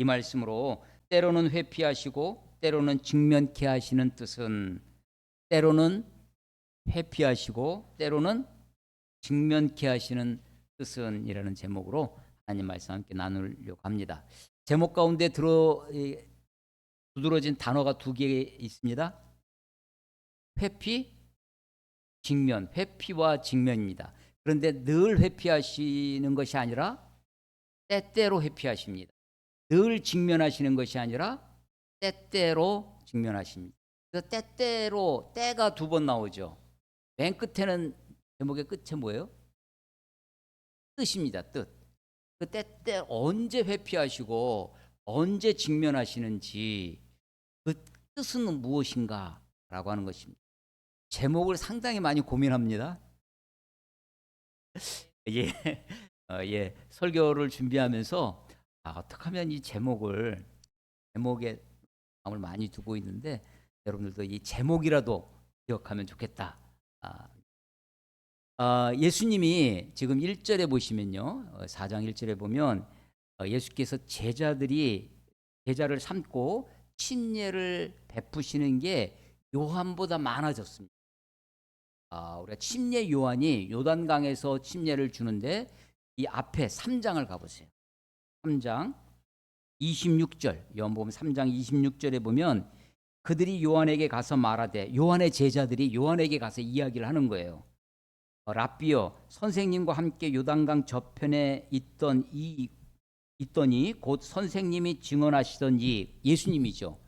이 말씀으로 때로는 회피하시고 때로는 직면케 하시는 뜻은, 때로는 회피하시고 때로는 직면케 하시는 뜻은 이라는 제목으로 하나님 말씀 함께 나누려고 합니다. 제목 가운데 두드러진 단어가 두 개 있습니다. 회피, 직면, 회피와 직면입니다. 그런데 늘 회피하시는 것이 아니라 때때로 회피하십니다. 늘 직면하시는 것이 아니라 때때로 직면하십니다. 그래서 때때로, 때가 두 번 나오죠. 맨 끝에는, 제목의 끝에 뭐예요? 뜻입니다. 뜻. 그 때때 언제 회피하시고 언제 직면하시는지, 그 뜻은 무엇인가 라고 하는 것입니다. 제목을 상당히 많이 고민합니다. 예, 예, 설교를 준비하면서 어떻게 하면 이 제목에 마음을 많이 두고 있는데, 여러분들도 이 제목이라도 기억하면 좋겠다. 예수님이 지금 1절에 보시면요, 4장 1절에 보면 예수께서 제자를 삼고 침례를 베푸시는 게 요한보다 많아졌습니다. 우리가 침례 요한이 요단강에서 침례를 주는데, 이 앞에 3장을 가보세요. 3장 26절, 요한복음 3장 26절에 보면 그들이 요한에게 가서 말하되, 요한의 제자들이 요한에게 가서 이야기를 하는 거예요. 랍비여, 선생님과 함께 요단강 저편에 있더니 곧 선생님이 증언하시던 예수님이죠.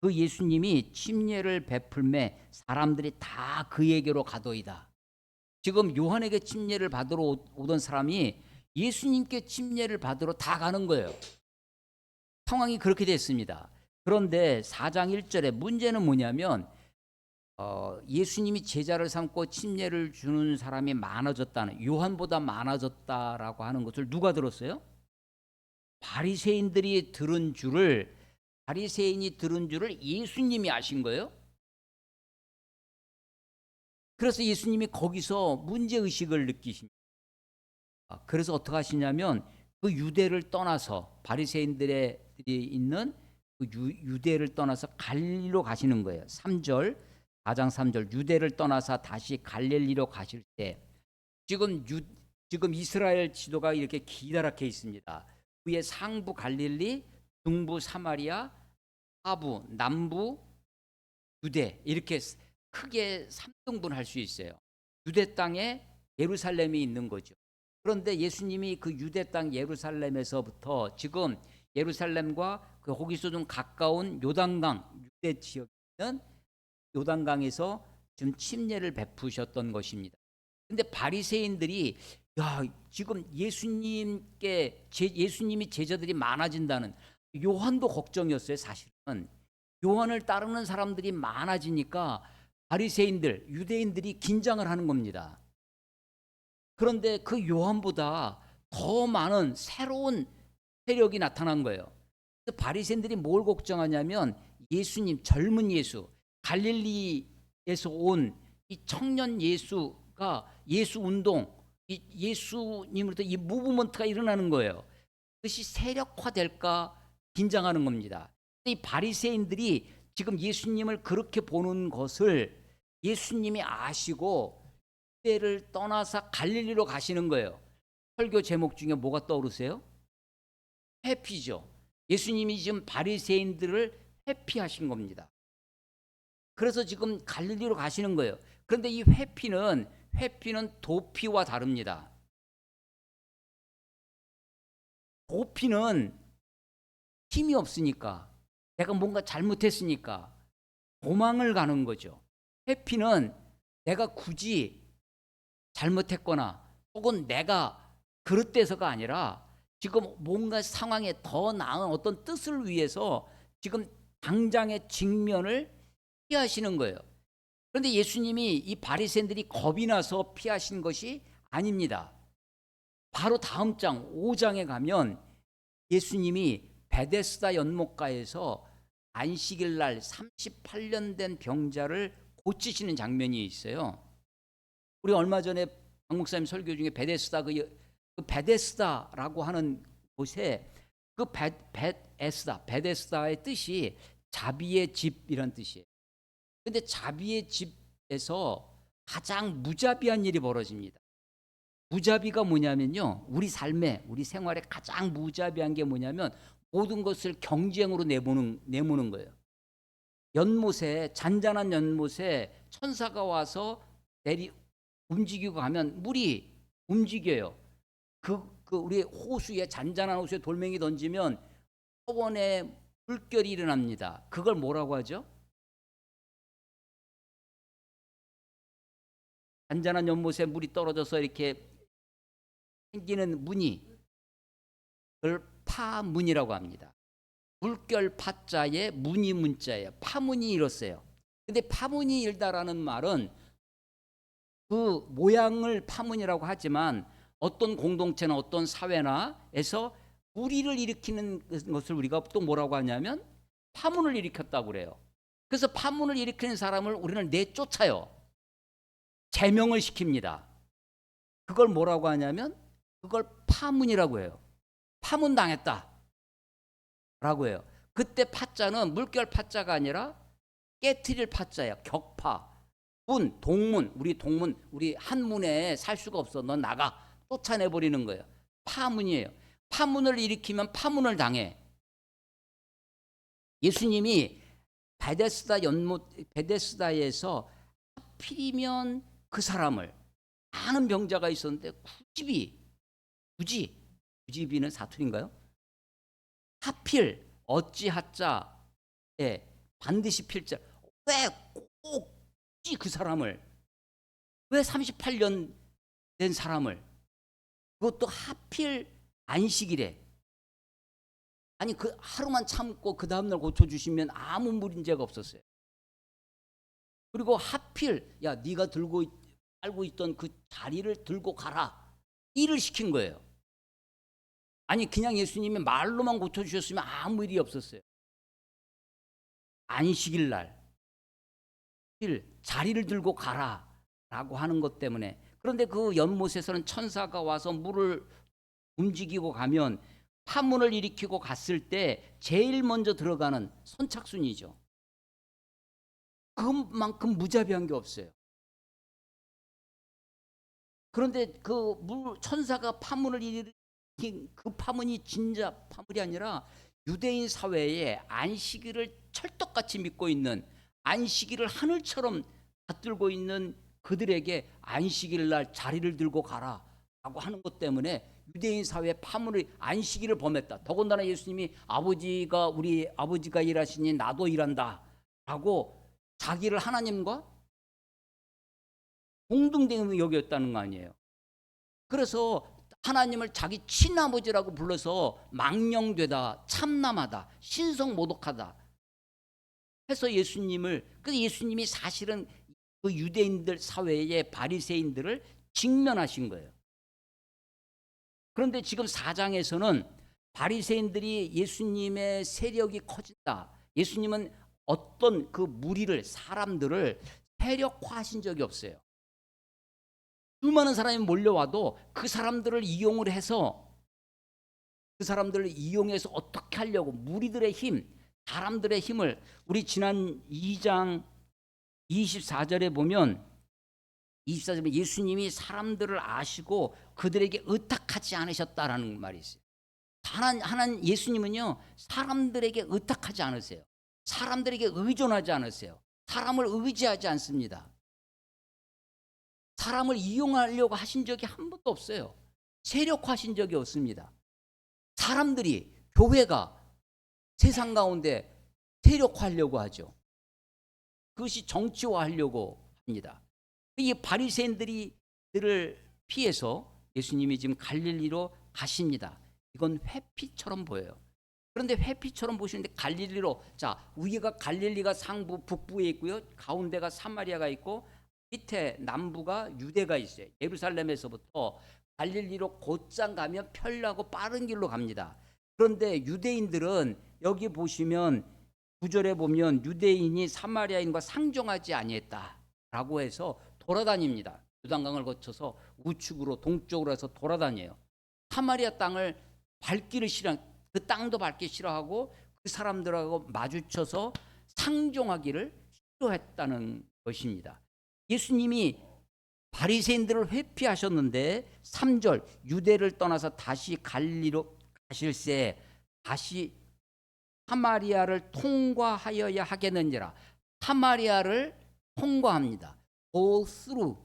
그 예수님이 침례를 베풀매 사람들이 다 그에게로 가더이다. 지금 요한에게 침례를 받으러 오던 사람이 예수님께 침례를 받으러 다 가는 거예요. 상황이 그렇게 됐습니다. 그런데 4장 1절에 문제는 뭐냐면, 예수님이 제자를 삼고 침례를 주는 사람이 많아졌다는, 요한보다 많아졌다라고 하는 것을 누가 들었어요? 바리새인이 들은 줄을 예수님이 아신 거예요. 그래서 예수님이 거기서 문제의식을 느끼십니다. 그래서 어떻게 하시냐면, 그 유대를 떠나서, 바리새인들이 있는 그 유대를 떠나서 갈릴리로 가시는 거예요. 3절, 4장 3절, 유대를 떠나서 다시 갈릴리로 가실 때, 지금 이스라엘 지도가 이렇게 기다랗게 있습니다. 위에 상부 갈릴리, 중부 사마리아, 하부, 남부 유대, 이렇게 크게 3등분할 수 있어요. 유대 땅에 예루살렘이 있는 거죠. 그런데 예수님이 그 유대 땅 예루살렘에서부터 지금 예루살렘과 그 거기서 좀 가까운 요단강, 유대 지역에 있는 요단강에서 지금 침례를 베푸셨던 것입니다. 근데 바리새인들이, 지금 예수님이 제자들이 많아진다는, 요한도 걱정이었어요. 사실은 요한을 따르는 사람들이 많아지니까 바리새인들, 유대인들이 긴장을 하는 겁니다. 그런데 그 요한보다 더 많은 새로운 세력이 나타난 거예요. 바리새인들이 뭘 걱정하냐면, 예수님, 젊은 예수, 갈릴리에서 온 이 청년 예수가, 예수 운동, 이 예수님으로부터 이 무브먼트가 일어나는 거예요. 그것이 세력화될까 긴장하는 겁니다. 이 바리새인들이 지금 예수님을 그렇게 보는 것을 예수님이 아시고 유대를 떠나서 갈릴리로 가시는 거예요. 설교 제목 중에 뭐가 떠오르세요? 회피죠. 예수님이 지금 바리새인들을 회피하신 겁니다. 그래서 지금 갈릴리로 가시는 거예요. 그런데 이 회피는 도피와 다릅니다. 도피는 힘이 없으니까, 내가 뭔가 잘못했으니까 도망을 가는 거죠. 회피는 내가 굳이 잘못했거나 혹은 내가 그릇돼서가 아니라 지금 뭔가 상황에 더 나은 어떤 뜻을 위해서 지금 당장의 직면을 피하시는 거예요. 그런데 예수님이 이 바리새인들이 겁이 나서 피하신 것이 아닙니다. 바로 다음 장 5장에 가면 예수님이 베데스다 연못가에서 안식일 날 38년 된 병자를 고치시는 장면이 있어요. 우리 얼마 전에 박 목사님 설교 중에 베데스다라고 하는 곳에 그 베데스다의 뜻이 자비의 집이란 뜻이에요. 근데 자비의 집에서 가장 무자비한 일이 벌어집니다. 무자비가 뭐냐면요, 우리 삶에, 우리 생활에 가장 무자비한 게 뭐냐면 모든 것을 경쟁으로 내모는 거예요. 연못에, 잔잔한 연못에 천사가 와서 움직이고 가면 물이 움직여요. 우리 호수에, 잔잔한 호수에 돌멩이 던지면 초원에 물결이 일어납니다. 그걸 뭐라고 하죠? 잔잔한 연못에 물이 떨어져서 이렇게 생기는 문이, 그걸 파문이라고 합니다. 물결 파자에 문이 문자예요. 파문이 일었어요. 근데 파문이 일다라는 말은 그 모양을 파문이라고 하지만 어떤 공동체나 어떤 사회나에서 무리를 일으키는 것을 우리가 또 뭐라고 하냐면 파문을 일으켰다고 그래요. 그래서 파문을 일으키는 사람을 우리는 내쫓아요. 제명을 시킵니다. 그걸 뭐라고 하냐면 그걸 파문이라고 해요. 파문 당했다 라고 해요. 그때 파자는 물결 파자가 아니라 깨트릴 파자예요. 격파, 동문, 우리 한문에 살 수가 없어. 넌 나가. 쫓아내버리는 거예요. 파문이에요. 파문을 일으키면 파문을 당해. 예수님이 베데스다에서 하필이면 그 사람을, 많은 병자가 있었는데 굳이비는 사투리인가요? 하필, 어찌하자에 반드시 필자, 왜 굳이 그 사람을, 왜 38년 된 사람을, 그것도 하필 안식일에, 아니 그 하루만 참고 그 다음날 고쳐주시면 아무 문제가 없었어요. 그리고 하필, 야 네가 알고 있던 그 자리를 들고 가라, 일을 시킨 거예요. 아니 그냥 예수님이 말로만 고쳐주셨으면 아무 일이 없었어요. 안식일 날 자리를 들고 가라 라고 하는 것 때문에. 그런데 그 연못에서는 천사가 와서 물을 움직이고 가면 파문을 일으키고 갔을 때 제일 먼저 들어가는 선착순이죠. 그만큼 무자비한 게 없어요. 그런데 그 천사가 파문을 일으킨 그 파문이 진짜 파문이 아니라 유대인 사회에 안식일을 철떡같이 믿고 있는, 안식일을 하늘처럼 받들고 있는 그들에게 안식일 날 자리를 들고 가라 라고 하는 것 때문에 유대인 사회의 파문을, 안식일을 범했다. 더군다나 예수님이 우리 아버지가 일하시니 나도 일한다 라고 자기를 하나님과 동등됨을 여겼다는 거 아니에요. 그래서 하나님을 자기 친아버지라고 불러서 망령되다, 참남하다, 신성모독하다 해서 그래서 예수님이 사실은 그 유대인들 사회의 바리새인들을 직면하신 거예요. 그런데 지금 4장에서는 바리새인들이 예수님의 세력이 커진다. 예수님은 어떤 그 무리를, 사람들을 세력화하신 적이 없어요. 수많은 사람이 몰려와도 그 사람들을 이용해서 어떻게 하려고, 무리들의 힘, 사람들의 힘을, 우리 지난 2장 24절에 보면, 24절에 예수님이 사람들을 아시고 그들에게 의탁하지 않으셨다라는 말이 있어요. 하나님 예수님은요, 사람들에게 의탁하지 않으세요. 사람들에게 의존하지 않으세요. 사람을 의지하지 않습니다. 사람을 이용하려고 하신 적이 한 번도 없어요. 세력화하신 적이 없습니다. 사람들이, 교회가 세상 가운데 세력화하려고 하죠. 그것이 정치화하려고 합니다. 이 바리새인들을 피해서 예수님이 지금 갈릴리로 가십니다. 이건 회피처럼 보여요. 그런데 회피처럼 보시는데 갈릴리로, 위가 갈릴리가 상부 북부에 있고요, 가운데가 사마리아가 있고 밑에 남부가 유대가 있어요. 예루살렘에서부터 갈릴리로 곧장 가면 편리하고 빠른 길로 갑니다. 그런데 유대인들은 여기 보시면 9절에 보면 유대인이 사마리아인과 상종하지 아니했다라고 해서 돌아다닙니다. 요단강을 거쳐서 우측으로 동쪽으로 해서 돌아다녀요. 사마리아 땅을 발길을 그 땅도 밟기 싫어하고 그 사람들하고 마주쳐서 상종하기를 싫어했다는 것입니다. 예수님이 바리새인들을 회피하셨는데 3절 유대를 떠나서 다시 갈리로 가실새 다시 사마리아를 통과하여야 하겠느니라. 사마리아를 통과합니다. go through,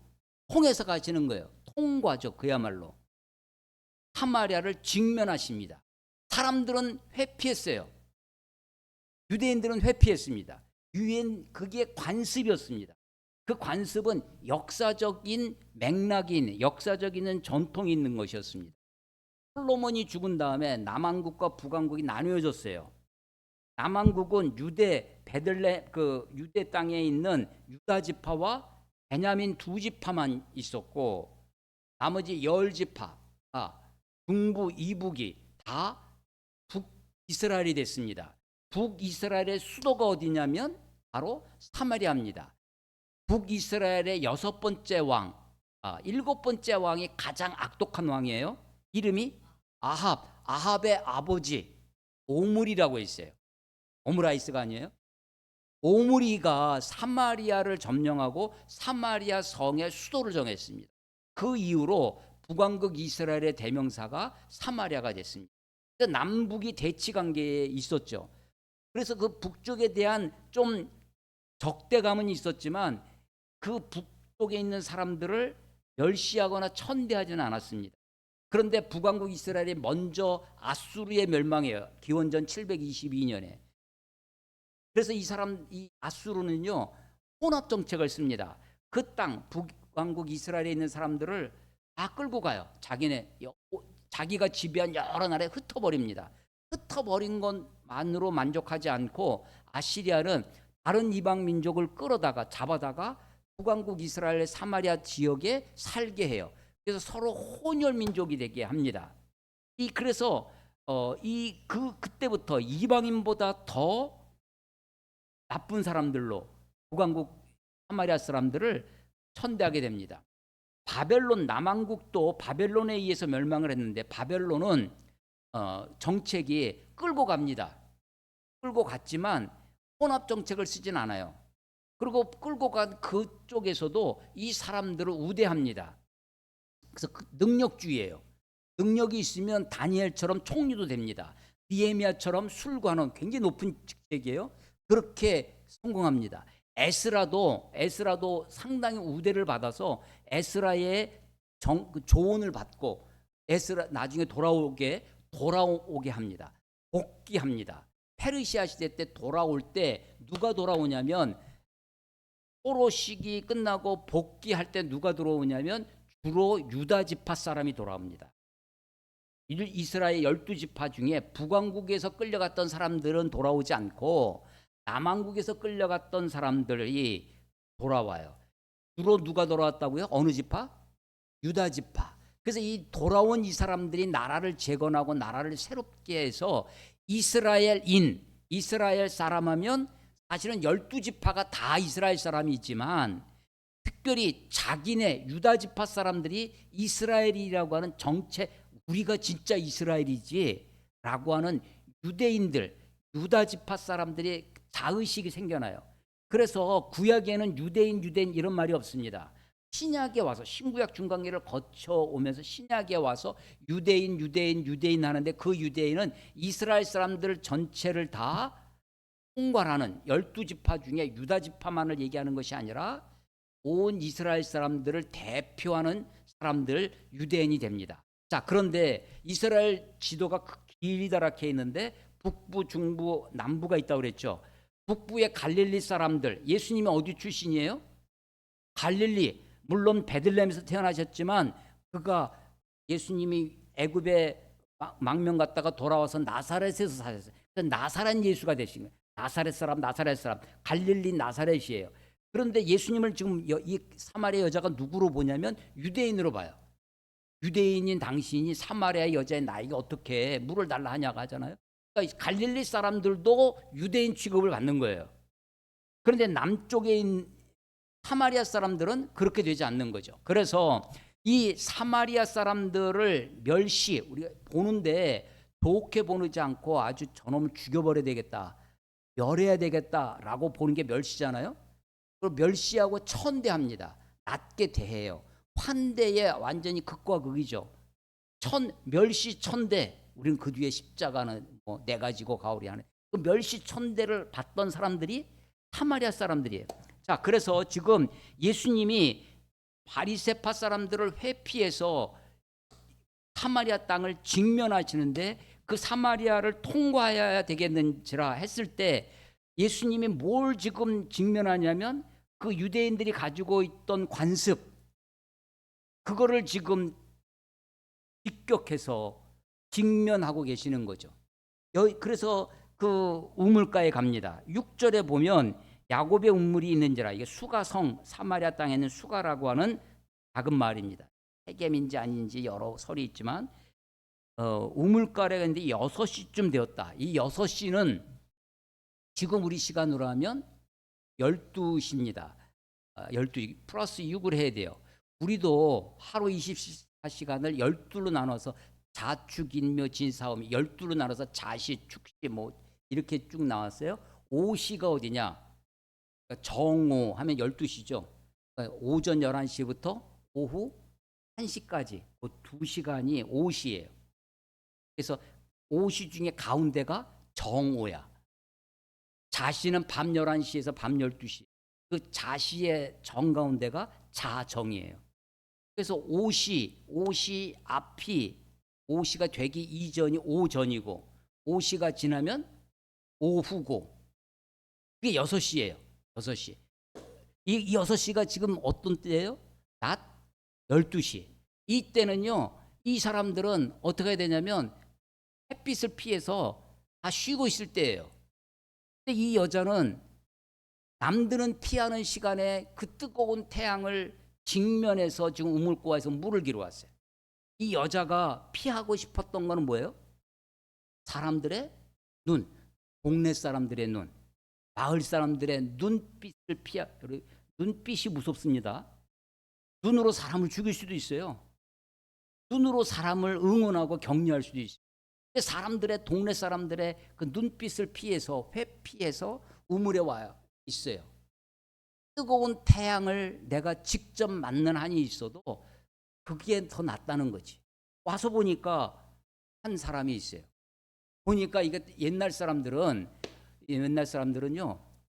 통해서 가시는 거예요. 통과죠. 그야말로 사마리아를 직면하십니다. 사람들은 회피했어요. 유대인들은 회피했습니다. 그게 관습이었습니다. 그 관습은 역사적인 맥락이 있는, 역사적인 전통이 있는 것이었습니다. 솔로몬이 죽은 다음에 남왕국과 북왕국이 나누어졌어요. 남왕국은 유대 유대 땅에 있는 유다 지파와 베냐민 두 지파만 있었고 나머지 10지파, 중부 이북이 다 북이스라엘이 됐습니다. 북이스라엘의 수도가 어디냐면 바로 사마리아입니다. 북이스라엘의 6번째 왕, 7번째 왕이 가장 악독한 왕이에요. 이름이 아합의 아버지 오므리라고 있어요. 오므라이스가 아니에요. 오므리가 사마리아를 점령하고 사마리아 성의 수도를 정했습니다. 그 이후로 북왕국 이스라엘의 대명사가 사마리아가 됐습니다. 남북이 대치 관계에 있었죠. 그래서 그 북쪽에 대한 좀 적대감은 있었지만 그 북쪽에 있는 사람들을 멸시하거나 천대하지는 않았습니다. 그런데 북왕국 이스라엘이 먼저 아수르에 멸망해요. 기원전 722년에. 그래서 이 아수르는요 혼합 정책을 씁니다. 그 땅 북왕국 이스라엘에 있는 사람들을 다 끌고 가요. 자기가 지배한 여러 나라에 흩어버립니다. 흩어버린 것만으로 만족하지 않고 아시리아는 다른 이방 민족을 잡아다가 북왕국 이스라엘 사마리아 지역에 살게 해요. 그래서 서로 혼혈 민족이 되게 합니다. 그래서 그때부터 이방인보다 더 나쁜 사람들로 북왕국 사마리아 사람들을 천대하게 됩니다. 남왕국도 바벨론에 의해서 멸망을 했는데 바벨론은 정책이 끌고 갑니다. 끌고 갔지만 혼합 정책을 쓰진 않아요. 그리고 끌고 간 그쪽에서도 이 사람들을 우대합니다. 그래서 능력주의예요. 능력이 있으면 다니엘처럼 총리도 됩니다. 니에미야처럼 술관원, 굉장히 높은 직책이에요. 그렇게 성공합니다. 에스라도 상당히 우대를 받아서 에스라의 조언을 받고 에스라 나중에 돌아오게 합니다. 복귀합니다. 페르시아 시대 때 돌아올 때 누가 돌아오냐면 포로 시기 끝나고 복귀할 때 누가 돌아오냐면 주로 유다 지파 사람이 돌아옵니다. 이스라엘 12지파 중에 북왕국에서 끌려갔던 사람들은 돌아오지 않고 남왕국에서 끌려갔던 사람들이 돌아와요. 주로 누가 돌아왔다고요? 어느 지파? 유다 지파. 그래서 돌아온 이 사람들이 나라를 재건하고 나라를 새롭게 해서 이스라엘 사람 하면 사실은 12지파가 다 이스라엘 사람이지만 특별히 자기네 유다 지파 사람들이 이스라엘이라고 하는 우리가 진짜 이스라엘이지 라고 하는 유대인들, 유다 지파 사람들이 자의식이 생겨나요. 그래서 구약에는 유대인 이런 말이 없습니다. 신약에 와서 신구약 중간기를 거쳐오면서 신약에 와서 유대인 하는데 그 유대인은 이스라엘 사람들 전체를 다 통괄하는 12지파 중에 유다 지파만을 얘기하는 것이 아니라 온 이스라엘 사람들을 대표하는 사람들 유대인이 됩니다. 자, 그런데 이스라엘 지도가 길다랗게 있는데 북부, 중부, 남부가 있다고 그랬죠. 북부의 갈릴리 사람들, 예수님이 어디 출신이에요? 갈릴리, 물론 베들레헴에서 태어나셨지만 그가 예수님이 애굽에 망명 갔다가 돌아와서 나사렛에서 사셨어요. 나사렛 예수가 되신 거예요. 나사렛 사람, 갈릴리 나사렛이에요. 그런데 예수님을 지금 이 사마리아 여자가 누구로 보냐면 유대인으로 봐요. 유대인인 당신이 사마리아 여자의 나이가 어떻게 물을 달라 하냐고 하잖아요. 그러니까 갈릴리 사람들도 유대인 취급을 받는 거예요. 그런데 남쪽에 있는 사마리아 사람들은 그렇게 되지 않는 거죠. 그래서 이 사마리아 사람들을 우리가 보는데 좋게 보지 않고 아주 저놈을 죽여버려야 되겠다, 멸해야 되겠다라고 보는 게 멸시잖아요. 그걸 멸시하고 천대합니다. 낮게 대해요. 환대에 완전히 극과 극이죠. 멸시 천대. 우리는 그 뒤에 십자가는 뭐 내 가지고 가오리 하는 그 멸시 천대를 받던 사람들이 사마리아 사람들이에요. 자, 그래서 지금 예수님이 바리새파 사람들을 회피해서 사마리아 땅을 직면하시는데 그 사마리아를 통과해야 되겠는지라 했을 때 예수님이 뭘 지금 직면하냐면 그 유대인들이 가지고 있던 관습, 그거를 지금 직격해서 직면하고 계시는 거죠. 그래서 그 우물가에 갑니다. 6절에 보면 야곱의 우물이 있는지라, 이게 수가성, 사마리아 땅에 있는 수가라고 하는 작은 마을입니다. 세겜인지 아닌지 여러 설이 있지만 우물가에 갔는데 6시쯤 되었다. 이 6시는 지금 우리 시간으로 하면 12시입니다. 12시 플러스 6을 해야 돼요. 우리도 하루 24시간을 12로 나눠서 자축인묘 진사오미 12로 나눠서 자시, 축시 뭐 이렇게 쭉 나왔어요. 오시가 어디냐? 그러니까 정오 하면 12시죠. 그러니까 오전 11시부터 오후 1시까지 그 2시간이 오시예요. 그래서 오시 중에 가운데가 정오야. 자시는 밤 11시에서 밤 12시. 그 자시의 정가운데가 자정이에요. 그래서 오시 앞이 오시가 되기 이전이 오전이고 오시가 지나면 오후고 그게 6시예요. 6시. 이 6시가 지금 어떤 때예요? 낮 12시. 이때는요. 이 사람들은 어떻게 해야 되냐면 햇빛을 피해서 다 쉬고 있을 때예요. 근데 이 여자는 남들은 피하는 시간에 그 뜨거운 태양을 직면해서 지금 우물가에서 물을 기러 왔어요. 이 여자가 피하고 싶었던 거는 뭐예요? 사람들의 눈, 동네 사람들의 눈, 마을 사람들의 눈빛을 눈빛이 무섭습니다. 눈으로 사람을 죽일 수도 있어요. 눈으로 사람을 응원하고 격려할 수도 있어요. 근데 사람들의 동네 사람들의 그 눈빛을 피해서 회피해서 우물에 와 있어요. 뜨거운 태양을 내가 직접 맞는 한이 있어도 그게 더 낫다는 거지. 와서 보니까 한 사람이 있어요. 보니까 이게 옛날 사람들은요,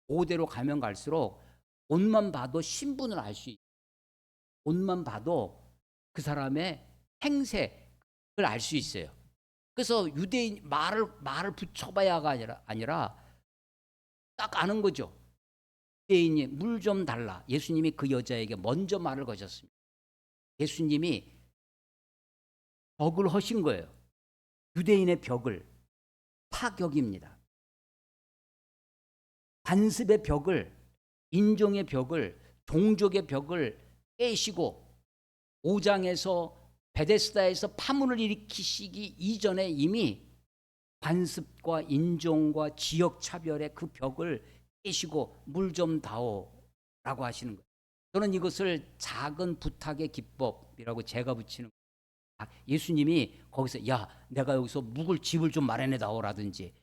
5대로 가면 갈수록 옷만 봐도 신분을 알 수 있어요. 옷만 봐도 그 사람의 행색을 알 수 있어요. 그래서 유대인 말을 붙여봐야가 아니라 딱 아는 거죠. 유대인이 물 좀 달라. 예수님이 그 여자에게 먼저 말을 거셨습니다. 예수님이 벽을 허신 거예요. 유대인의 벽을 파격입니다. 관습의 벽을, 인종의 벽을, 종족의 벽을 깨시고 5장에서 베데스다에서 파문을 일으키시기 이전에 이미 관습과 인종과 지역 차별의 그 벽을 깨시고 물 좀 다오라고 하시는 거예요. 저는 이것을 작은 부탁의 기법이라고 제가 붙이는 거예요. 예수님이 거기서 야 내가 여기서 묵을 집을 좀 마련해 다오라든지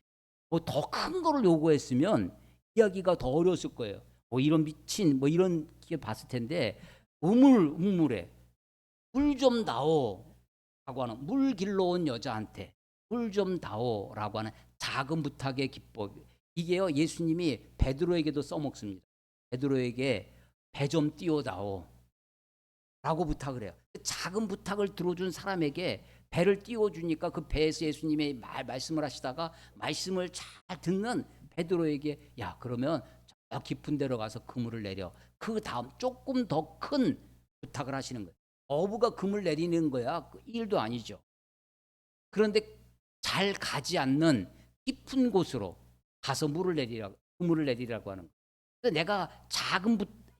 뭐 더 큰 거를 요구했으면 이야기가 더 어려웠을 거예요. 뭐 이런 미친 뭐 이런 게 봤을 텐데 우물에 물 좀 다오라고 하는 물 길러 온 여자한테 물 좀 다오라고 하는 작은 부탁의 기법, 이게요 예수님이 베드로에게도 써먹습니다. 베드로에게 배 좀 띄워다오 라고 부탁을 해요. 작은 부탁을 들어준 사람에게 배를 띄워주니까 그 배에서 예수님이 말씀을 하시다가 말씀을 잘 듣는 베드로에게 야 그러면 저 깊은 데로 가서 그물을 내려. 그 다음 조금 더 큰 부탁을 하시는 거예요. 어부가 그물 내리는 거야 일도 아니죠. 그런데 잘 가지 않는 깊은 곳으로 가서 그물을 내리라고 하는 거예요. 그래서 내가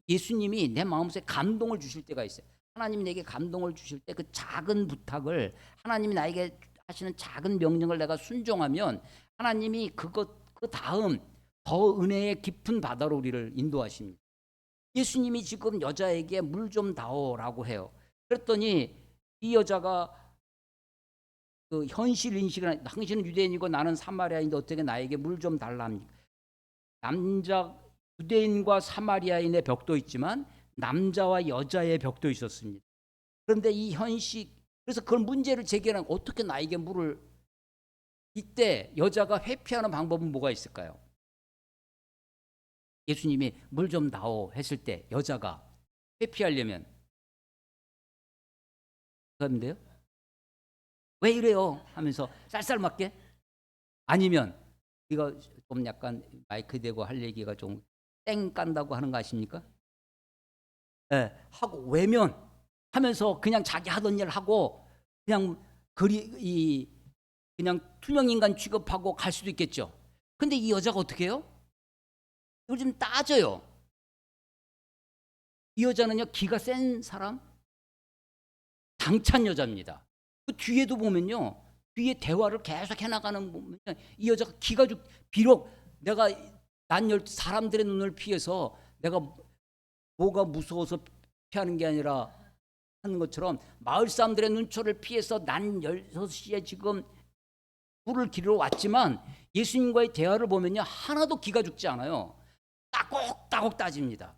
예수님이 내 마음속에 감동을 주실 때가 있어요. 하나님이 내게 감동을 주실 때 그 작은 부탁을, 하나님이 나에게 하시는 작은 명령을 내가 순종하면 하나님이 그 다음 더 은혜의 깊은 바다로 우리를 인도하십니다. 예수님이 지금 여자에게 물 좀 다오라고 해요. 그랬더니 이 여자가 그 현실 인식은 당신은 유대인이고 나는 사마리아인데 어떻게 나에게 물 좀 달라 합니까? 남자 유대인과 사마리아인의 벽도 있지만 남자와 여자의 벽도 있었습니다. 그런데 이 현실 그래서 그걸 문제를 제기하는 어떻게 나에게 물을 이때 여자가 회피하는 방법은 뭐가 있을까요? 예수님이 물 좀 다오 했을 때 여자가 회피하려면 그런데요? 왜 이래요? 하면서 쌀쌀맞게 아니면 이거 좀 약간 마이크 대고 할 얘기가 좀 땡 깐다고 하는 거 아십니까? 예, 하고 외면 하면서 그냥 자기 하던 일 하고 그냥 그냥 투명 인간 취급하고 갈 수도 있겠죠. 근데 이 여자가 어떻게 해요? 이걸 좀 따져요. 이 여자는요, 기가 센 사람, 당찬 여자입니다. 그 뒤에도 보면요, 뒤에 대화를 계속 해나가는 보면 이 여자가 기가 비록 내가 사람들의 눈을 피해서 내가 뭐가 무서워서 피하는 게 아니라 하는 것처럼 마을 사람들의 눈초를 피해서 난 6시에 지금 물을 기르러 왔지만 예수님과의 대화를 보면요, 하나도 기가 죽지 않아요. 따곡따곡 따집니다.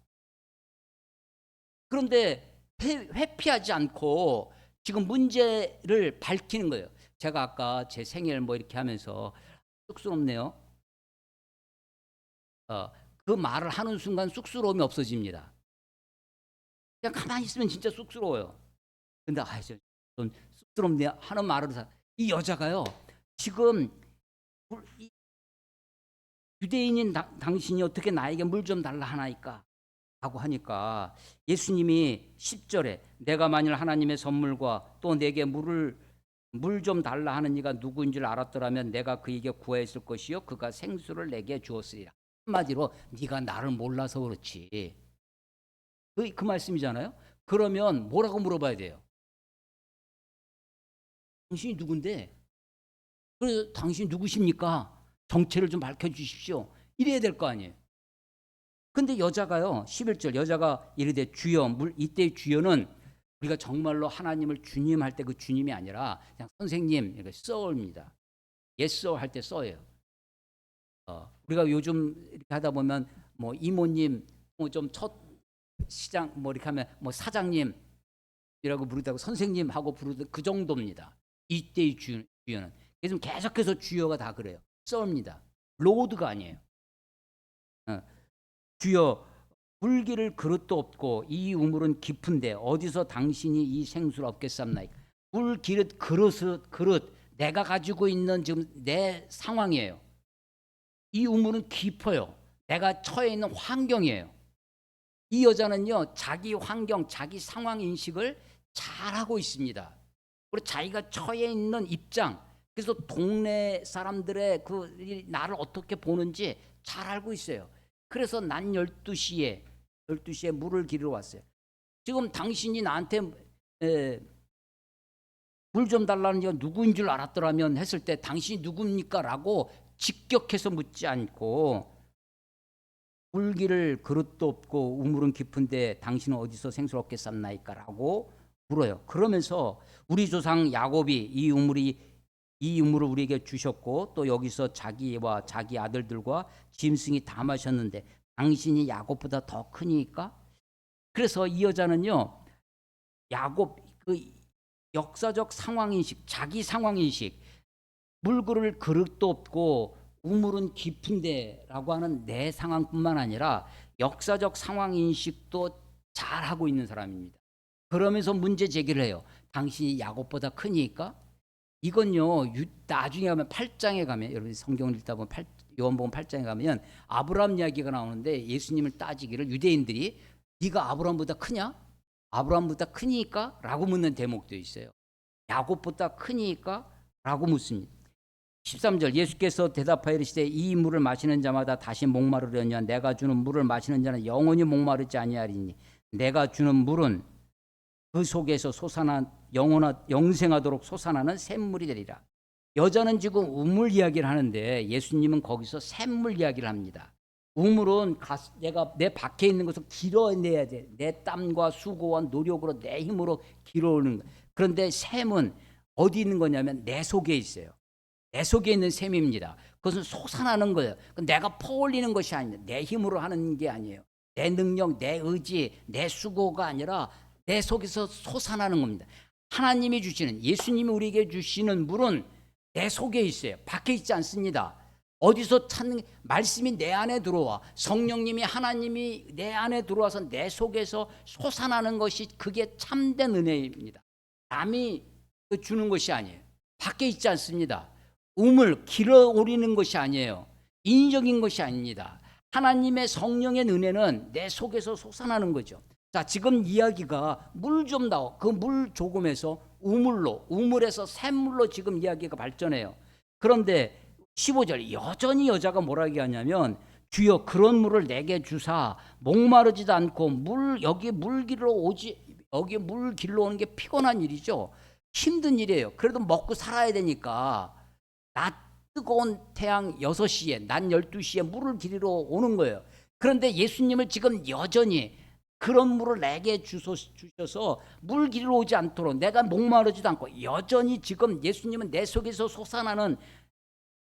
그런데 회피하지 않고 지금 문제를 밝히는 거예요. 제가 아까 제 생일 뭐 이렇게 하면서 쑥스럽네요. 그 말을 하는 순간 쑥스러움이 없어집니다. 그냥 가만히 있으면 진짜 쑥스러워요. 근데 좀 쑥스럽네 하는 말을 이 여자가요. 지금 유대인인 당신이 어떻게 나에게 물 좀 달라 하나이까? 하고 하니까 예수님이 10절에 내가 만일 하나님의 선물과 또 내게 물 좀 달라 하는 이가 누구인 줄 알았더라면 내가 그에게 구하였을 것이요 그가 생수를 내게 주었으리라. 한마디로 네가 나를 몰라서 그렇지. 그 말씀이잖아요. 그러면 뭐라고 물어봐야 돼요? 당신이 누군데? 그래서 당신 누구십니까? 정체를 좀 밝혀주십시오. 이래야 될 거 아니에요. 근데 여자가요, 11절 여자가 이르되 주여, 이때의 주여는 우리가 정말로 하나님을 주님 할 때 그 주님이 아니라 그냥 선생님, 이렇게 써입니다. 예서 할 때 써예요. 우리가 요즘 이렇게 하다 보면 뭐 이모님, 뭐 좀 첫 시장 뭐 이렇게 하면 뭐 사장님이라고 부르다고 선생님 하고 부르던 그 정도입니다. 이때의 주여는. 그래서 계속해서 주여가 다 그래요. 써입니다. 로드가 아니에요. 주여 물기를 그릇도 없고 이 우물은 깊은데 어디서 당신이 이 생수를 얻겠삼나이까. 물 그릇 내가 가지고 있는 지금 내 상황이에요. 이 우물은 깊어요. 내가 처해 있는 환경이에요. 이 여자는요, 자기 환경, 자기 상황 인식을 잘하고 있습니다. 그리고 자기가 처해 있는 입장, 그래서 동네 사람들의 나를 어떻게 보는지 잘 알고 있어요. 그래서 난 12시에 물을 기르러 왔어요. 지금 당신이 나한테 물 좀 달라는 게 누구인 줄 알았더라면 했을 때 당신이 누굽니까? 라고 직격해서 묻지 않고 물기를 그릇도 없고 우물은 깊은데 당신은 어디서 생수를 얻게 쌌나이까? 라고 물어요. 그러면서 우리 조상 야곱이 이 우물을 우리에게 주셨고 또 여기서 자기와 자기 아들들과 짐승이 다 마셨는데 당신이 야곱보다 더 크니까? 그래서 이 여자는요, 야곱 역사적 상황인식, 자기 상황인식, 물그릇 그릇도 없고 우물은 깊은데라고 하는 내 상황뿐만 아니라 역사적 상황인식도 잘하고 있는 사람입니다. 그러면서 문제 제기를 해요. 당신이 야곱보다 크니까? 이건요, 나중에 가면 8장에 가면, 여러분 성경을 읽다 보면 요한복음 8장에 가면 아브라함 이야기가 나오는데 예수님을 따지기를 유대인들이 네가 아브라함보다 크냐? 아브라함보다 크니까? 라고 묻는 대목도 있어요. 야곱보다 크니까? 라고 묻습니다. 13절 예수께서 대답하여 이르시되 이 물을 마시는 자마다 다시 목마르려냐 내가 주는 물을 마시는 자는 영원히 목마르지 아니하리니 내가 주는 물은 그 속에서 영생하도록 솟아나는 샘물이 되리라. 여자는 지금 우물 이야기를 하는데 예수님은 거기서 샘물 이야기를 합니다. 우물은 내가 내 밖에 있는 것을 길어내야 돼. 내 땀과 수고와 노력으로 내 힘으로 길어오는 거. 그런데 샘은 어디 있는 거냐면 내 속에 있어요. 내 속에 있는 셈입니다. 그것은 솟아나는 거예요. 내가 퍼올리는 것이 아니에요. 내 힘으로 하는 게 아니에요. 내 능력, 내 의지, 내 수고가 아니라 내 속에서 솟아나는 겁니다. 하나님이 주시는, 예수님이 우리에게 주시는 물은 내 속에 있어요. 밖에 있지 않습니다. 어디서 찾는, 말씀이 내 안에 들어와, 성령님이, 하나님이 내 안에 들어와서 내 속에서 솟아나는 것이, 그게 참된 은혜입니다. 남이 주는 것이 아니에요. 밖에 있지 않습니다. 우물 길어 오르는 것이 아니에요. 인위적인 것이 아닙니다. 하나님의 성령의 은혜는 내 속에서 솟아나는 거죠. 자, 지금 이야기가 물 좀 나와. 그 물 조금에서 우물에서 샘물로 지금 이야기가 발전해요. 그런데 15절, 여전히 여자가 뭐라 얘기하냐면, 주여 그런 물을 내게 주사 목마르지도 않고 여기 물 길러 오는 게 피곤한 일이죠. 힘든 일이에요. 그래도 먹고 살아야 되니까 낮 뜨거운 태양 6시에, 낮 12시에 물을 길러 오는 거예요. 그런데 예수님을 지금 여전히 그런 물을 내게 주셔서 물 길러 오지 않도록, 내가 목마르지도 않고, 여전히 지금 예수님은 내 속에서 솟아나는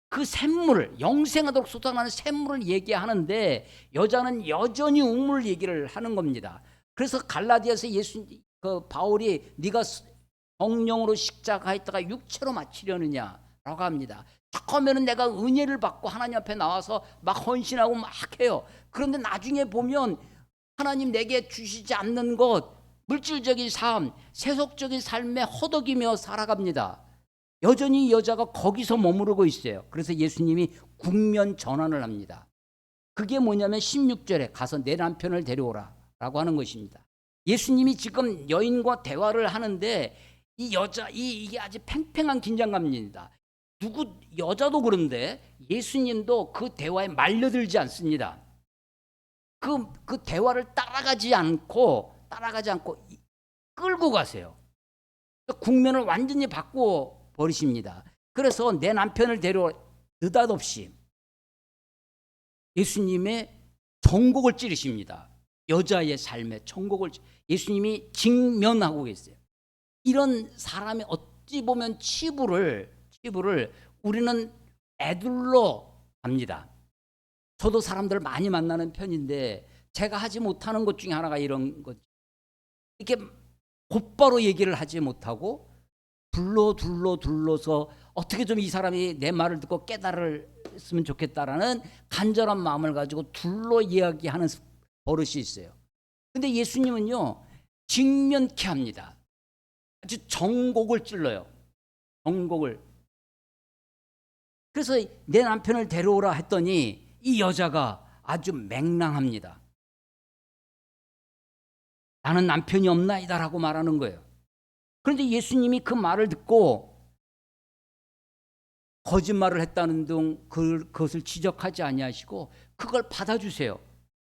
그 샘물을, 영생하도록 솟아나는 샘물을 얘기하는데, 여자는 여전히 우물 얘기를 하는 겁니다. 그래서 갈라디아서 바울이 네가 성령으로 십자가했다가 육체로 마치려느냐라고 합니다. 처음에는 내가 은혜를 받고 하나님 앞에 나와서 막 헌신하고 막 해요. 그런데 나중에 보면 하나님 내게 주시지 않는 것, 물질적인 삶, 세속적인 삶에 허덕이며 살아갑니다. 여전히 여자가 거기서 머무르고 있어요. 그래서 예수님이 국면 전환을 합니다. 그게 뭐냐면 16절에 가서 내 남편을 데려오라 라고 하는 것입니다. 예수님이 지금 여인과 대화를 하는데, 이게 아주 팽팽한 긴장감입니다. 여자도 그런데 예수님도 그 대화에 말려들지 않습니다. 그 대화를 따라가지 않고 끌고 가세요. 국면을 완전히 바꾸어 버리십니다. 그래서 내 남편을 데려오라, 느닷없이 예수님의 전곡을 찌르십니다. 여자의 삶의 전곡을 예수님이 직면하고 계세요. 이런 사람이 어찌 보면 치부를 우리는 애둘러 합니다. 저도 사람들을 많이 만나는 편인데, 제가 하지 못하는 것 중에 하나가 이런 것. 이렇게 곧바로 얘기를 하지 못하고 둘러서 어떻게 좀 이 사람이 내 말을 듣고 깨달았으면 좋겠다라는 간절한 마음을 가지고 둘러 이야기하는 버릇이 있어요. 근데 예수님은요, 직면케 합니다. 아주 정곡을 찔러요. 정곡을. 그래서 내 남편을 데려오라 했더니 이 여자가 아주 맹랑합니다. 나는 남편이 없나이다라고 말하는 거예요. 그런데 예수님이 그 말을 듣고 거짓말을 했다는 등 그것을 지적하지 아니하시고 그걸 받아주세요.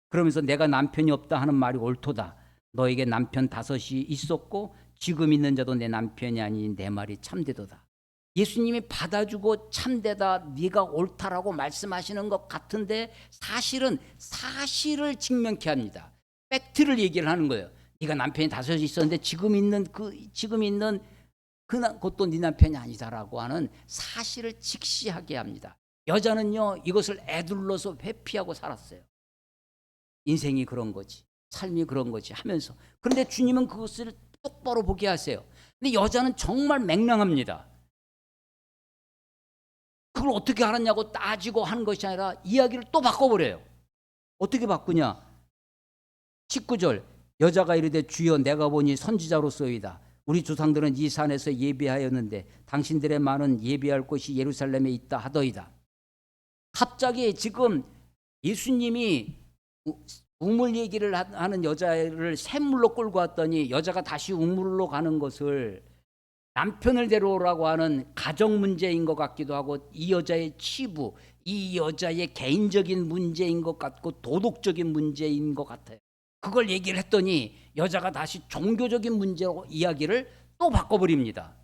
그러면서 내가 남편이 없다 하는 말이 옳도다. 너에게 남편 5이 있었고 지금 있는 자도 내 남편이 아닌 내 말이 참되도다. 예수님이 받아주고 참되다, 네가 옳다라고 말씀하시는 것 같은데 사실을 직면케 합니다. 팩트를 얘기를 하는 거예요. 네가 남편이 5이 있었는데 지금 있는 그것도 네 남편이 아니다라고 하는 사실을 직시하게 합니다. 여자는요, 이것을 애둘러서 회피하고 살았어요. 인생이 그런 거지, 삶이 그런 거지 하면서. 그런데 주님은 그것을 똑바로 보게 하세요. 근데 여자는 정말 맹랑합니다. 그걸 어떻게 알았냐고 따지고 하는 것이 아니라 이야기를 또 바꿔버려요. 어떻게 바꾸냐? 19절, 여자가 이르되 주여 내가 보니 선지자로서이다. 우리 조상들은 이 산에서 예배하였는데 당신들의 말은 예배할 곳이 예루살렘에 있다 하더이다. 갑자기 지금 예수님이 우물 얘기를 하는 여자를 샘물로 끌고 왔더니 여자가 다시 우물로 가는 것을 남편을 데려오라고 하는 가정 문제인 것 같기도 하고, 이 여자의 치부, 이 여자의 개인적인 문제인 것 같고 도덕적인 문제인 것 같아요. 그걸 얘기를 했더니 여자가 다시 종교적인 문제로 이야기를 또 바꿔버립니다.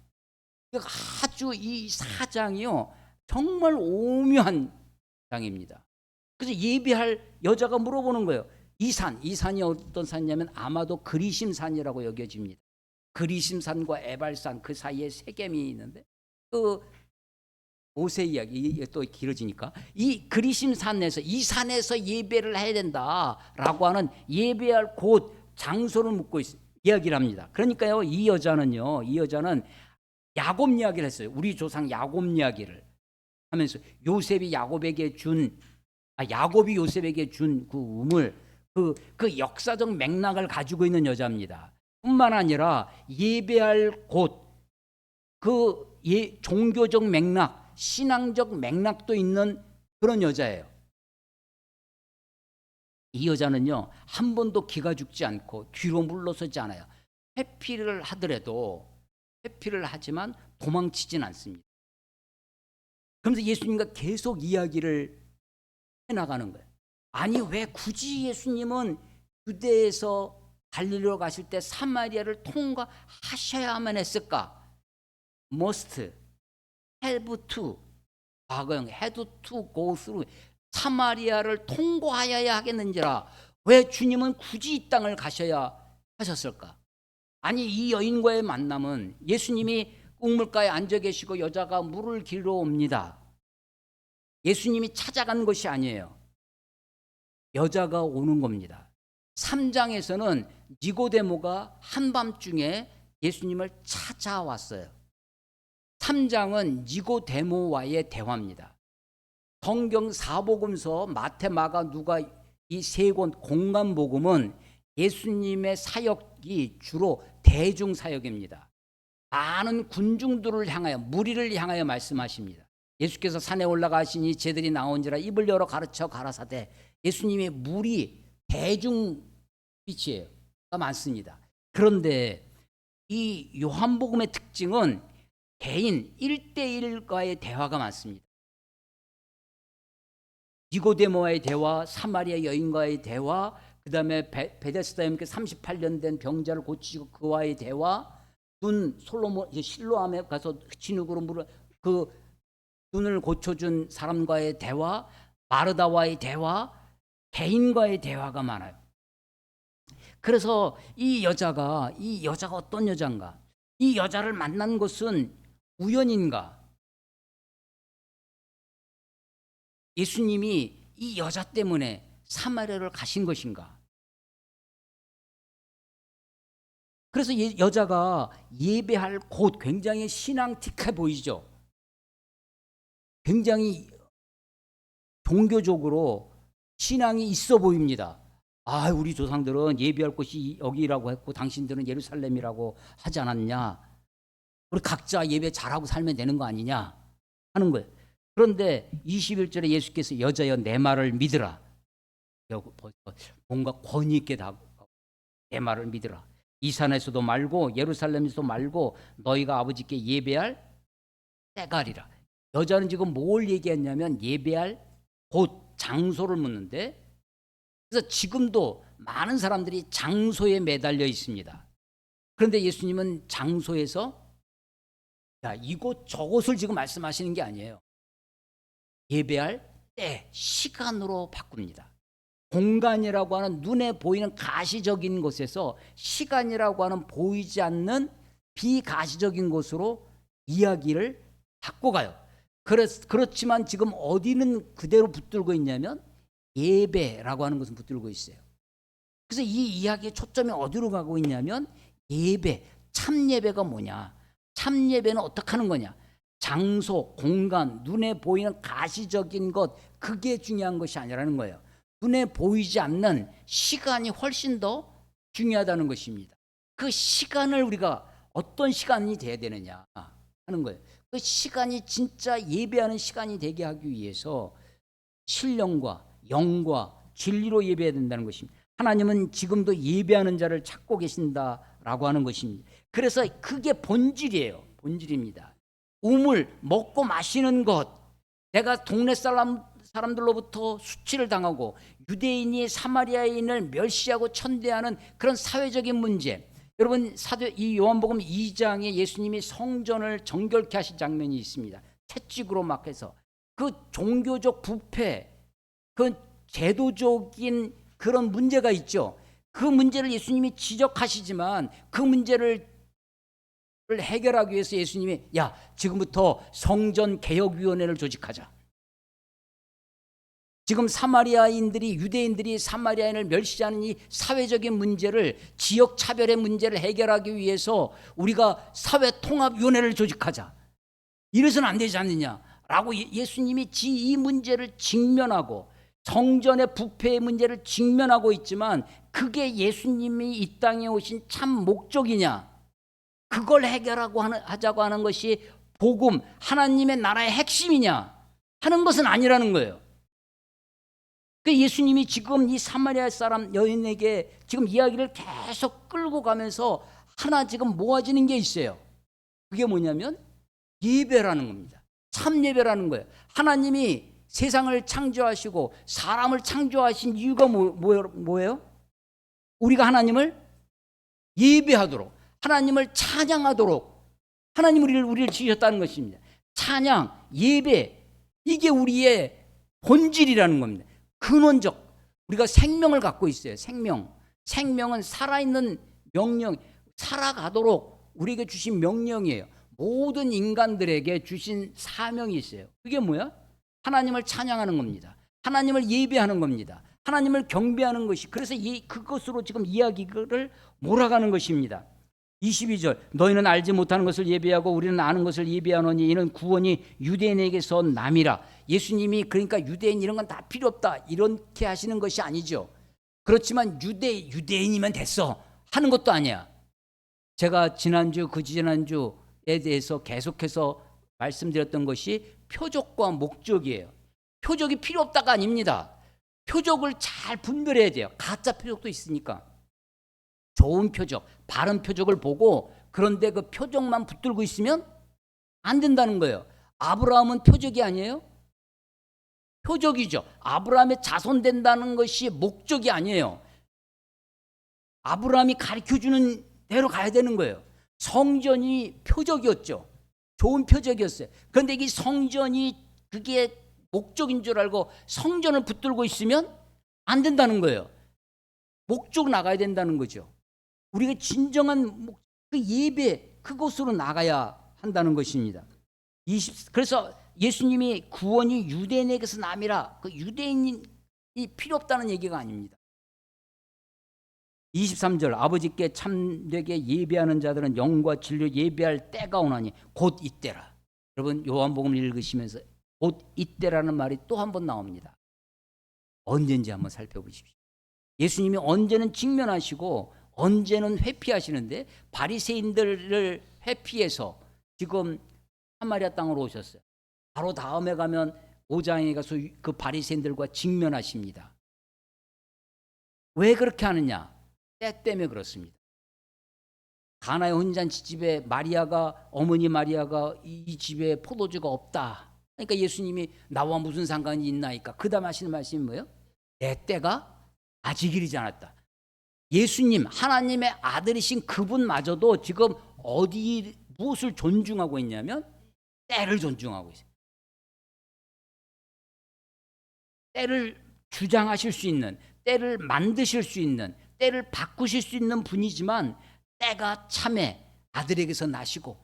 아주 이 사장이요, 정말 오묘한 장입니다. 그래서 예비할 여자가 물어보는 거예요. 이 산이 어떤 산이냐면 아마도 그리심산이라고 여겨집니다. 그리심산과 에발산 그 사이에 세겜이 있는데 그 모세 이야기 이게 또 길어지니까 이 그리심산에서 이 산에서 예배를 해야 된다라고 하는 예배할 곳 장소를 묻고 이야기를 합니다. 그러니까요 이 여자는 야곱 이야기를 했어요. 우리 조상 야곱 이야기를 하면서 요셉이 야곱에게 야곱이 요셉에게 준 그 우물 그 역사적 맥락을 가지고 있는 여자입니다. 뿐만 아니라 예배할 곳 종교적 맥락, 신앙적 맥락도 있는 그런 여자예요. 이 여자는요 한 번도 기가 죽지 않고 뒤로 물러서지 않아요. 회피를 하지만 도망치진 않습니다. 그러면서 예수님과 계속 이야기를 해나가는 거예요. 아니 왜 굳이 예수님은 유대에서 갈릴리로 가실 때 사마리아를 통과하셔야만 했을까? must, have to, 과거형 had to go through 사마리아를 통과하여야 하겠는지라 왜 주님은 굳이 이 땅을 가셔야 하셨을까? 아니 이 여인과의 만남은 예수님이 우물가에 앉아 계시고 여자가 물을 길러 옵니다. 예수님이 찾아간 것이 아니에요. 여자가 오는 겁니다. 3장에서는 니고데모가 한밤중에 예수님을 찾아왔어요. 3장은 니고데모와의 대화입니다. 성경 사복음서 마태, 마가, 누가 이 세 권 공간복음은 예수님의 사역이 주로 대중사역입니다. 많은 군중들을 향하여 무리를 향하여 말씀하십니다. 예수께서 산에 올라가시니 제들이 나온지라 입을 열어 가르쳐 가라사대 예수님의 무리 대중 빛이에요. 많습니다. 그런데 이 요한복음의 특징은 개인 1대1과의 대화가 많습니다. 니고데모와의 대화, 사마리아 여인과의 대화, 그 다음에 베데스다에 38년 된 병자를 고치시고 그와의 대화, 솔로몬 실로암에 가서 진흙으로 물을 그 눈을 고쳐준 사람과의 대화, 마르다와의 대화, 개인과의 대화가 많아요. 그래서 이 여자가 어떤 여자인가? 이 여자를 만난 것은 우연인가? 예수님이 이 여자 때문에 사마리아를 가신 것인가? 그래서 여자가 예배할 곳 굉장히 신앙틱해 보이죠? 굉장히 종교적으로 신앙이 있어 보입니다. 아, 우리 조상들은 예배할 곳이 여기라고 했고 당신들은 예루살렘이라고 하지 않았냐? 우리 각자 예배 잘하고 살면 되는 거 아니냐? 하는 거예요. 그런데 21절에 예수께서 여자여 내 말을 믿으라. 뭔가 권위 있게 다가가고 내 말을 믿으라. 이 산에서도 말고 예루살렘에서도 말고 너희가 아버지께 예배할 때가리라. 여자는 지금 뭘 얘기했냐면 예배할 곳, 장소를 묻는데 그래서 지금도 많은 사람들이 장소에 매달려 있습니다. 그런데 예수님은 장소에서 이곳 저곳을 지금 말씀하시는 게 아니에요. 예배할 때, 시간으로 바꿉니다. 공간이라고 하는 눈에 보이는 가시적인 곳에서 시간이라고 하는 보이지 않는 비가시적인 곳으로 이야기를 바꿔가요. 그렇지만 지금 어디는 그대로 붙들고 있냐면 예배라고 하는 것은 붙들고 있어요. 그래서 이 이야기의 초점이 어디로 가고 있냐면 예배, 참 예배가 뭐냐? 참 예배는 어떻게 하는 거냐? 장소, 공간, 눈에 보이는 가시적인 것 그게 중요한 것이 아니라는 거예요. 눈에 보이지 않는 시간이 훨씬 더 중요하다는 것입니다. 그 시간을 우리가 어떤 시간이 돼야 되느냐 하는 거예요. 그 시간이 진짜 예배하는 시간이 되게 하기 위해서 신령과 영과 진리로 예배해야 된다는 것입니다. 하나님은 지금도 예배하는 자를 찾고 계신다라고 하는 것입니다. 그래서 그게 본질이에요. 본질입니다. 우물, 먹고 마시는 것. 내가 동네 사람들로부터 수치를 당하고 유대인이 사마리아인을 멸시하고 천대하는 그런 사회적인 문제. 여러분 이 요한복음 2장에 예수님이 성전을 정결케 하신 장면이 있습니다. 채찍으로 막 해서 그 종교적 부패, 그 제도적인 그런 문제가 있죠. 그 문제를 예수님이 지적하시지만 그 문제를 해결하기 위해서 예수님이 야, 지금부터 성전 개혁위원회를 조직하자. 지금 사마리아인들이, 유대인들이 사마리아인을 멸시하는 이 사회적인 문제를, 지역 차별의 문제를 해결하기 위해서 우리가 사회통합위원회를 조직하자. 이래서는 안 되지 않느냐라고 예수님이 이 문제를 직면하고, 성전의 부패의 문제를 직면하고 있지만 그게 예수님이 이 땅에 오신 참 목적이냐? 그걸 하자고 하는 것이 복음, 하나님의 나라의 핵심이냐 하는 것은 아니라는 거예요. 예수님이 지금 이 사마리아 사람 여인에게 지금 이야기를 계속 끌고 가면서 하나 지금 모아지는 게 있어요. 그게 뭐냐면 예배라는 겁니다. 참 예배라는 거예요. 하나님이 세상을 창조하시고 사람을 창조하신 이유가 뭐예요? 우리가 하나님을 예배하도록, 하나님을 찬양하도록 하나님이 우리를 지으셨다는 것입니다. 찬양, 예배, 이게 우리의 본질이라는 겁니다. 근원적, 우리가 생명을 갖고 있어요. 생명은 살아있는 명령, 살아가도록 우리에게 주신 명령이에요. 모든 인간들에게 주신 사명이 있어요. 그게 뭐야? 하나님을 찬양하는 겁니다. 하나님을 예배하는 겁니다. 하나님을 경배하는 것이, 그래서 그것으로 지금 이야기를 몰아가는 것입니다. 22절, 너희는 알지 못하는 것을 예배하고 우리는 아는 것을 예배하노니 이는 구원이 유대인에게서 남이라. 예수님이 그러니까 유대인 이런 건 다 필요 없다 이렇게 하시는 것이 아니죠. 그렇지만 유대인이면 됐어 하는 것도 아니야. 제가 지난주 그지난주에 대해서 계속해서 말씀드렸던 것이 표적과 목적이에요. 표적이 필요 없다가 아닙니다. 표적을 잘 분별해야 돼요. 가짜 표적도 있으니까. 좋은 표적, 바른 표적을 보고, 그런데 그 표적만 붙들고 있으면 안 된다는 거예요. 아브라함은 표적이 아니에요? 표적이죠. 아브라함의 자손 된다는 것이 목적이 아니에요. 아브라함이 가르쳐주는 대로 가야 되는 거예요. 성전이 표적이었죠. 좋은 표적이었어요. 그런데 이 성전이 그게 목적인 줄 알고 성전을 붙들고 있으면 안 된다는 거예요. 목적 나가야 된다는 거죠. 우리가 진정한 그 예배, 그곳으로 나가야 한다는 것입니다. 그래서 예수님이 구원이 유대인에게서 남이라, 그 유대인이 필요 없다는 얘기가 아닙니다. 23절, 아버지께 참되게 예배하는 자들은 영과 진리로 예배할 때가 오나니 곧 이때라. 여러분 요한복음을 읽으시면서 곧 이때라는 말이 또 한 번 나옵니다. 언제인지 한번 살펴보십시오. 예수님이 언제는 직면하시고 언제는 회피하시는데, 바리새인들을 회피해서 지금 사마리아 땅으로 오셨어요. 바로 다음에 가면 5장에 가서 그 바리새인들과 직면하십니다. 왜 그렇게 하느냐? 때 때문에 그렇습니다. 가나의 혼잔치 집에 어머니 마리아가 이 집에 포도주가 없다. 그러니까 예수님이 나와 무슨 상관이 있나이까? 그 다음 하시는 말씀이 뭐예요? 내 때가 아직 이르지 않았다. 예수님, 하나님의 아들이신 그분마저도 지금 무엇을 존중하고 있냐면 때를 존중하고 있어요. 때를 주장하실 수 있는, 때를 만드실 수 있는, 때를 바꾸실 수 있는 분이지만 때가 참에 아들에게서 나시고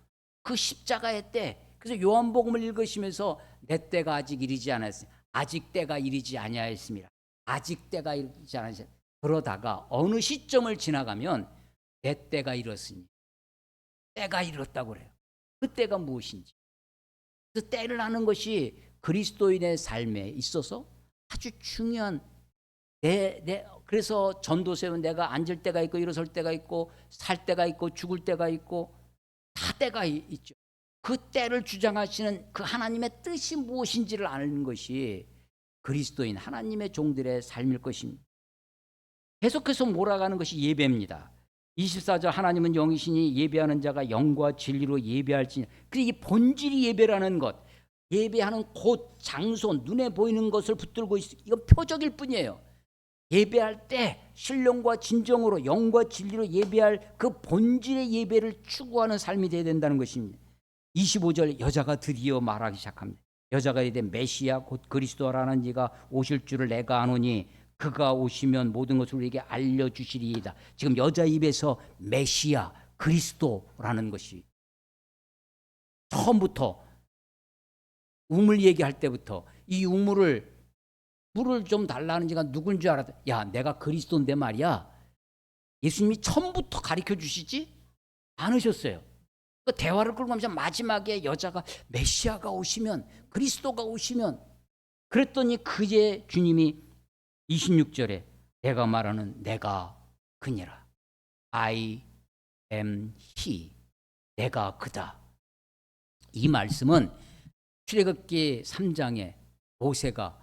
그 십자가의 때, 그래서 요한복음을 읽으시면서 내 때가 아직 이르지 않았으니 아직 때가 이르지 아니하였습니다. 아직 때가 이르지 않았습니다. 그러다가 어느 시점을 지나가면 내 때가 이뤘으니, 때가 이뤘다고 그래요. 그 때가 무엇인지. 그 때를 아는 것이 그리스도인의 삶에 있어서 아주 중요한, 그래서 전도서는 내가 앉을 때가 있고 일어설 때가 있고 살 때가 있고 죽을 때가 있고 다 때가 있죠. 그 때를 주장하시는 그 하나님의 뜻이 무엇인지를 아는 것이 그리스도인 하나님의 종들의 삶일 것입니다. 계속해서 몰아가는 것이 예배입니다. 24절, 하나님은 영이시니 예배하는 자가 영과 진리로 예배할지니. 이 본질이 예배라는 것, 예배하는 곳, 장소, 눈에 보이는 것을 붙들고 이건 표적일 뿐이에요. 예배할 때 신령과 진정으로 영과 진리로 예배할 그 본질의 예배를 추구하는 삶이 되어야 된다는 것입니다. 25절, 여자가 드디어 말하기 시작합니다. 여자가 이르되 메시아 곧 그리스도라는 이가 오실 줄을 내가 아노니 그가 오시면 모든 것을 우리에게 알려주시리이다. 지금 여자 입에서 메시아, 그리스도라는 것이 처음부터 우물 얘기할 때부터 이 우물을 물을 좀 달라는 지가 누군 줄 알았다. 야, 내가 그리스도인데 말이야. 예수님이 처음부터 가르쳐 주시지 않으셨어요. 그 대화를 끌고 가면서 마지막에 여자가 메시아가 오시면, 그리스도가 오시면, 그랬더니 그제 주님이 26절에 내가 말하는 내가 그니라. I am he. 내가 그다. 이 말씀은 출애굽기 3장에 모세가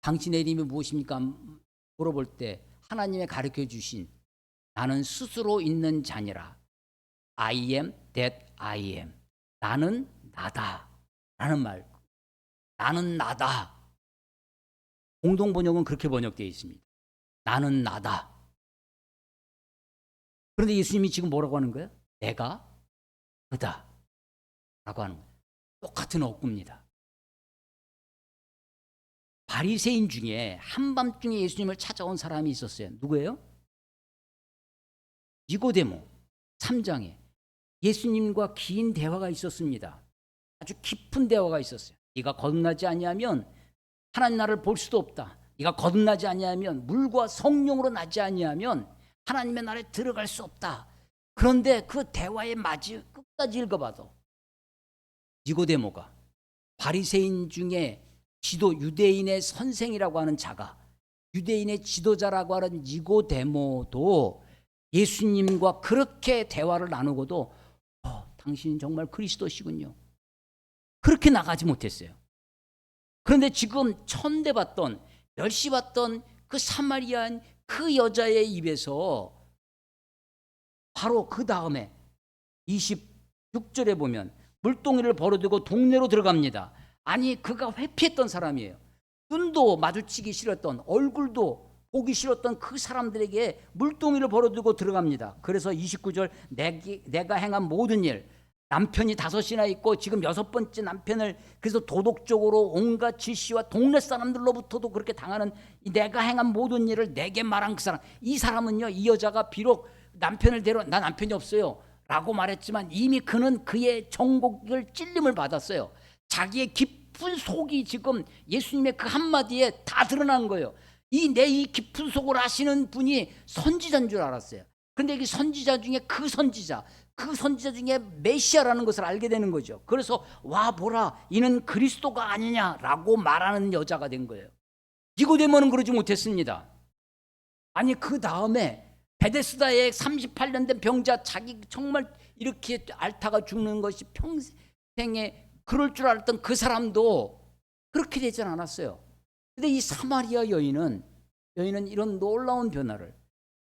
당신의 이름이 무엇입니까? 물어볼 때 하나님의 가르쳐 주신 나는 스스로 있는 자니라. I am that I am. 나는 나다. 라는 말. 나는 나다. 공동 번역은 그렇게 번역되어 있습니다. 나는 나다. 그런데 예수님이 지금 뭐라고 하는 거예요? 내가 그다. 라고 하는 거예요. 똑같은 어구입니다. 바리새인 중에 한밤중에 예수님을 찾아온 사람이 있었어요. 누구예요? 니고데모 3장에 예수님과 긴 대화가 있었습니다. 아주 깊은 대화가 있었어요. 네가 거듭나지 아니하면 하나님 나라를 볼 수도 없다. 네가 거듭나지 아니하면 물과 성령으로 나지 아니하면 하나님의 나라에 들어갈 수 없다. 그런데 그 대화의 맞이 끝까지 읽어봐도 니고데모가 바리새인 중에 유대인의 선생이라고 하는 자가, 유대인의 지도자라고 하는 니고데모도 예수님과 그렇게 대화를 나누고도 당신은 정말 그리스도시군요. 그렇게 나가지 못했어요. 그런데 지금 천대받던, 멸시받던 그 사마리아인 그 여자의 입에서 바로 그 다음에 26절에 보면 물동이를 버려두고 동네로 들어갑니다. 아니, 그가 회피했던 사람이에요. 눈도 마주치기 싫었던, 얼굴도 보기 싫었던 그 사람들에게 물동이를 버려두고 들어갑니다. 그래서 29절 내가 행한 모든 일, 남편이 5이나 있고 지금 6번째 남편을 그래서 도덕적으로 온갖 질시와 동네 사람들로부터도 그렇게 당하는 내가 행한 모든 일을 내게 말한 그 사람, 이 사람은요, 이 여자가 비록 남편을 나 남편이 없어요 라고 말했지만 이미 그는 그의 정곡을 찔림을 받았어요. 자기의 깊은 속이 지금 예수님의 그 한마디에 다 드러난 거예요. 이 깊은 속을 아시는 분이 선지자인 줄 알았어요. 그런데 이 선지자 중에 그 선지자 중에 메시아라는 것을 알게 되는 거죠. 그래서 와 보라, 이는 그리스도가 아니냐라고 말하는 여자가 된 거예요. 니고데모는 그러지 못했습니다. 아니, 그 다음에 베데스다에 38년 된 병자, 자기 정말 이렇게 앓다가 죽는 것이 평생에 그럴 줄 알았던 그 사람도 그렇게 되지 않았어요. 근데 이 사마리아 여인은 이런 놀라운 변화를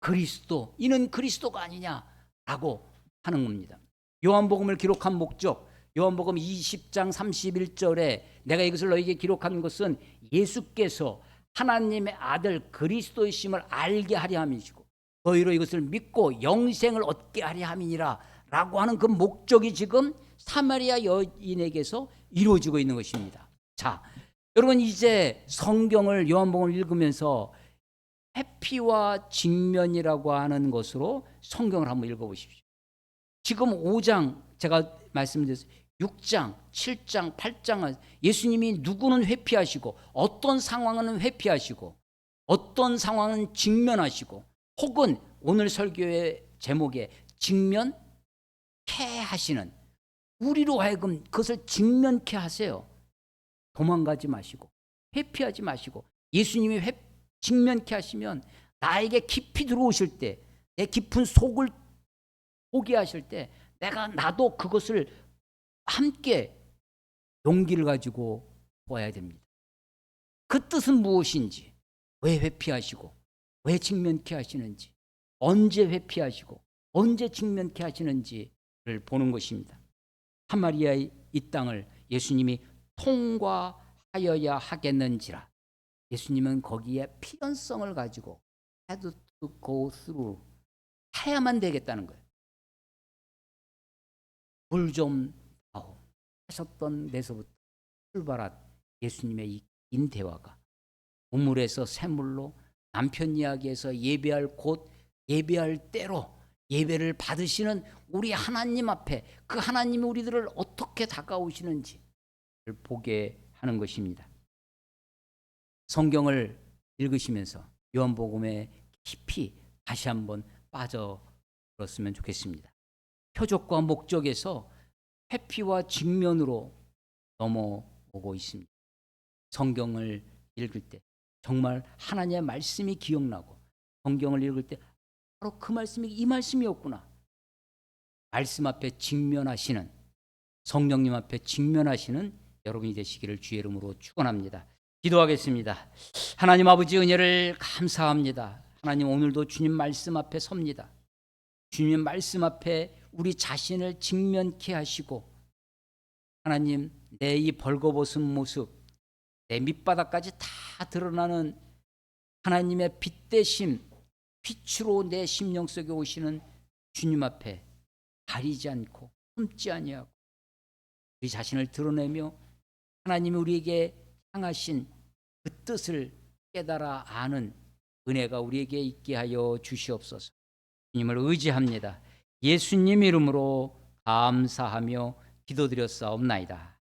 그리스도, 이는 그리스도가 아니냐라고 하는 겁니다. 요한복음을 기록한 목적, 요한복음 20장 31절에 내가 이것을 너에게 기록한 것은 예수께서 하나님의 아들 그리스도이심을 알게 하려 함이시고 너희로 이것을 믿고 영생을 얻게 하려 함이니라 라고 하는 그 목적이 지금 사마리아 여인에게서 이루어지고 있는 것입니다. 자, 여러분, 이제 성경을 요한복음을 읽으면서 회피와 직면이라고 하는 것으로 성경을 한번 읽어보십시오. 지금 5장 제가 말씀드렸어요. 6장, 7장, 8장은 예수님이 누구는 회피하시고 어떤 상황은 회피하시고 어떤 상황은 직면하시고 혹은 오늘 설교의 제목에 직면케 하시는, 우리로 하여금 그것을 직면케 하세요. 도망가지 마시고 회피하지 마시고 예수님이 직면케 하시면 나에게 깊이 들어오실 때, 내 깊은 속을 보게 하실 때 나도 그것을 함께 용기를 가지고 보아야 됩니다. 그 뜻은 무엇인지, 왜 회피하시고 왜 직면케 하시는지, 언제 회피하시고 언제 직면케 하시는지를 보는 것입니다. 사마리아의 이 땅을 예수님이 통과하여야 하겠는지라. 예수님은 거기에 필연성을 가지고 had to go through, 해야만 되겠다는 거예요. 물 좀 다오 하셨던 데서부터 출발한 예수님의 이 긴 대화가 우물에서 샘물로, 남편 이야기에서 예배할 곳, 예배할 때로 예배를 받으시는 우리 하나님 앞에 그 하나님이 우리들을 어떻게 다가오시는지 보게 하는 것입니다. 성경을 읽으시면서 요한복음에 깊이 다시 한번 빠져들었으면 좋겠습니다. 표적과 목적에서 회피와 직면으로 넘어오고 있습니다. 성경을 읽을 때 정말 하나님의 말씀이 기억나고 성경을 읽을 때 바로 그 말씀이 이 말씀이었구나. 말씀 앞에 직면하시는 성령님 앞에 직면하시는 여러분이 되시기를 주의 이름으로 축원합니다. 기도하겠습니다. 하나님 아버지 은혜를 감사합니다. 하나님 오늘도 주님 말씀 앞에 섭니다. 주님 말씀 앞에 우리 자신을 직면케 하시고 하나님 내 이 벌거벗은 모습 내 밑바닥까지 다 드러나는 하나님의 빛 대심 빛으로 내 심령 속에 오시는 주님 앞에 가리지 않고 숨지 아니하고 우리 자신을 드러내며 하나님이 우리에게 향하신 그 뜻을 깨달아 아는 은혜가 우리에게 있게 하여 주시옵소서. 주님을 의지합니다. 예수님 이름으로 감사하며 기도드렸사옵나이다.